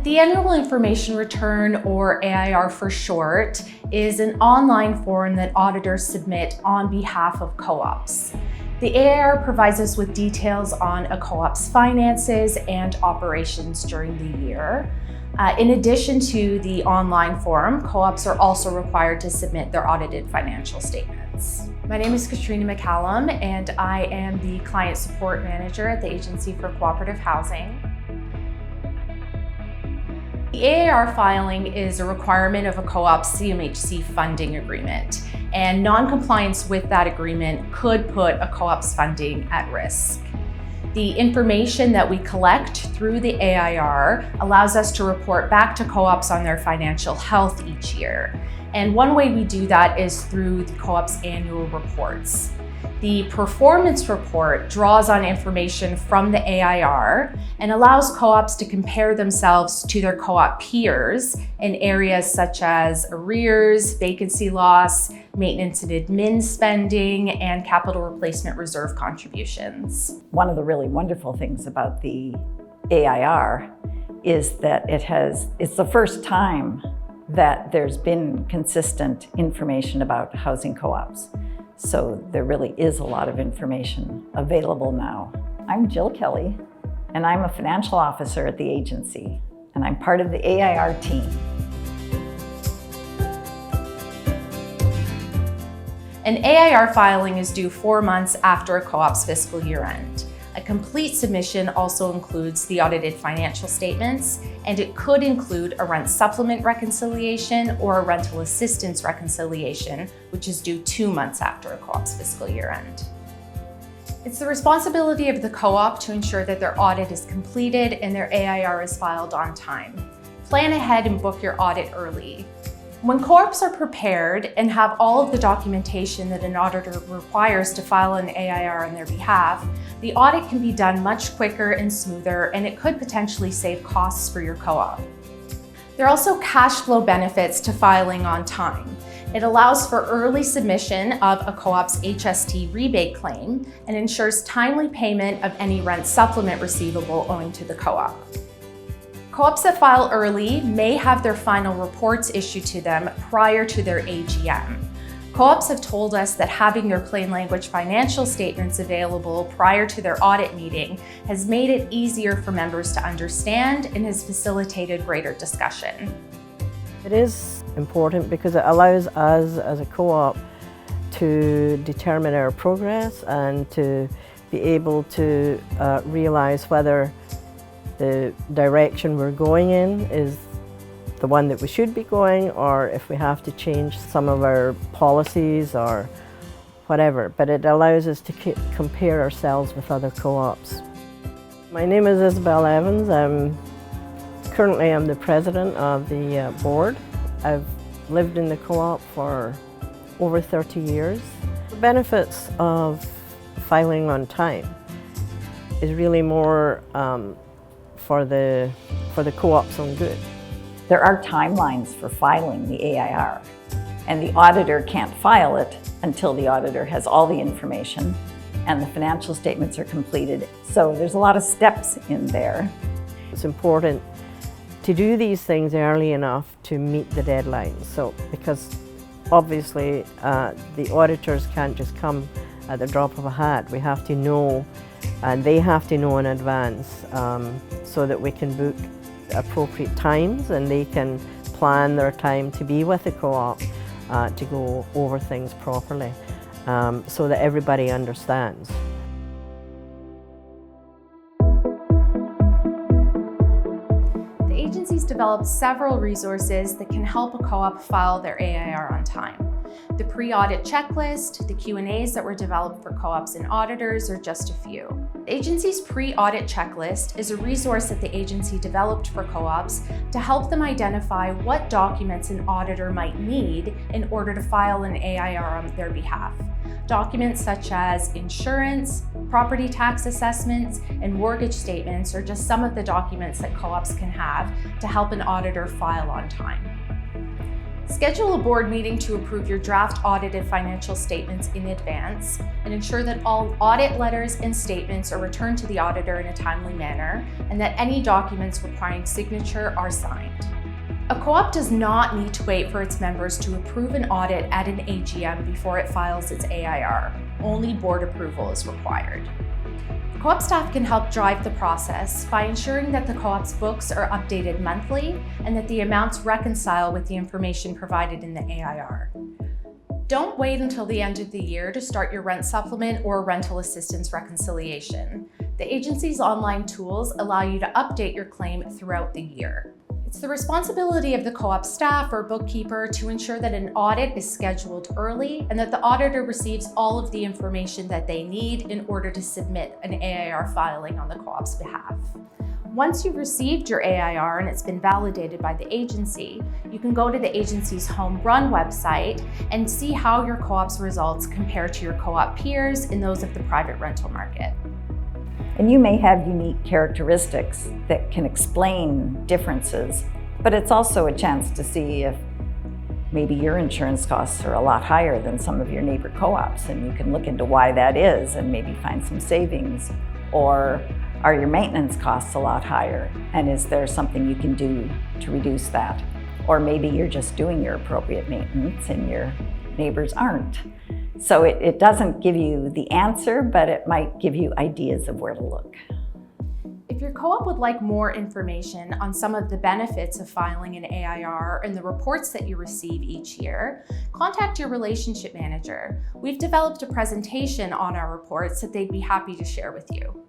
The Annual Information Return, or AIR for short, is an online form that auditors submit on behalf of co-ops. The AIR provides us with details on a co-op's finances and operations during the year. In addition to the online form, co-ops are also required to submit their audited financial statements. My name is Katrina McCallum, and I am the Client Support Manager at the Agency for Cooperative Housing. The AIR filing is a requirement of a co-op's CMHC funding agreement, and non-compliance with that agreement could put a co-op's funding at risk. The information that we collect through the AIR allows us to report back to co-ops on their financial health each year. And one way we do that is through the co-op's annual reports. The performance report draws on information from the AIR and allows co-ops to compare themselves to their co-op peers in areas such as arrears, vacancy loss, maintenance and admin spending, and capital replacement reserve contributions. One of the really wonderful things about the AIR is that it's the first time that there's been consistent information about housing co-ops. So there really is a lot of information available now. I'm Jill Kelly, and I'm a financial officer at the agency, and I'm part of the AIR team. An AIR filing is due 4 months after a co-op's fiscal year end. A complete submission also includes the audited financial statements, and it could include a rent supplement reconciliation or a rental assistance reconciliation, which is due 2 months after a co-op's fiscal year end. It's the responsibility of the co-op to ensure that their audit is completed and their AIR is filed on time. Plan ahead and book your audit early. When co-ops are prepared and have all of the documentation that an auditor requires to file an AIR on their behalf, the audit can be done much quicker and smoother, and it could potentially save costs for your co-op. There are also cash flow benefits to filing on time. It allows for early submission of a co-op's HST rebate claim and ensures timely payment of any rent supplement receivable owing to the co-op. Co-ops that file early may have their final reports issued to them prior to their AGM. Co-ops have told us that having their plain language financial statements available prior to their audit meeting has made it easier for members to understand and has facilitated greater discussion. It is important because it allows us as a co-op to determine our progress and to be able to realize whether the direction we're going in is the one that we should be going, or if we have to change some of our policies or whatever. But it allows us to compare ourselves with other co-ops. My name is Isabel Evans. Currently I'm the president of the board. I've lived in the co-op for over 30 years. The benefits of filing on time is really more for the co-op's own good. There are timelines for filing the AIR, and the auditor can't file it until the auditor has all the information and the financial statements are completed. So there's a lot of steps in there. It's important to do these things early enough to meet the deadlines. So, because obviously the auditors can't just come at the drop of a hat. We have to know, and they have to know in advance so that we can book appropriate times and they can plan their time to be with the co-op to go over things properly so that everybody understands. The agency's developed several resources that can help a co-op file their AIR on time. The pre-audit checklist, the Q&As that were developed for co-ops and auditors are just a few. The agency's pre-audit checklist is a resource that the agency developed for co-ops to help them identify what documents an auditor might need in order to file an AIR on their behalf. Documents such as insurance, property tax assessments, and mortgage statements are just some of the documents that co-ops can have to help an auditor file on time. Schedule a board meeting to approve your draft audited financial statements in advance and ensure that all audit letters and statements are returned to the auditor in a timely manner and that any documents requiring signature are signed. A co-op does not need to wait for its members to approve an audit at an AGM before it files its AIR. Only board approval is required. Co-op staff can help drive the process by ensuring that the co-op's books are updated monthly and that the amounts reconcile with the information provided in the AIR. Don't wait until the end of the year to start your rent supplement or rental assistance reconciliation. The agency's online tools allow you to update your claim throughout the year. It's the responsibility of the co-op staff or bookkeeper to ensure that an audit is scheduled early and that the auditor receives all of the information that they need in order to submit an AIR filing on the co-op's behalf. Once you've received your AIR and it's been validated by the agency, you can go to the agency's home run website and see how your co-op's results compare to your co-op peers and those of the private rental market. And you may have unique characteristics that can explain differences, but it's also a chance to see if maybe your insurance costs are a lot higher than some of your neighbor co-ops, and you can look into why that is and maybe find some savings. Or are your maintenance costs a lot higher, and is there something you can do to reduce that? Or maybe you're just doing your appropriate maintenance and your neighbors aren't. So it doesn't give you the answer, but it might give you ideas of where to look. If your co-op would like more information on some of the benefits of filing an AIR and the reports that you receive each year, contact your relationship manager. We've developed a presentation on our reports that they'd be happy to share with you.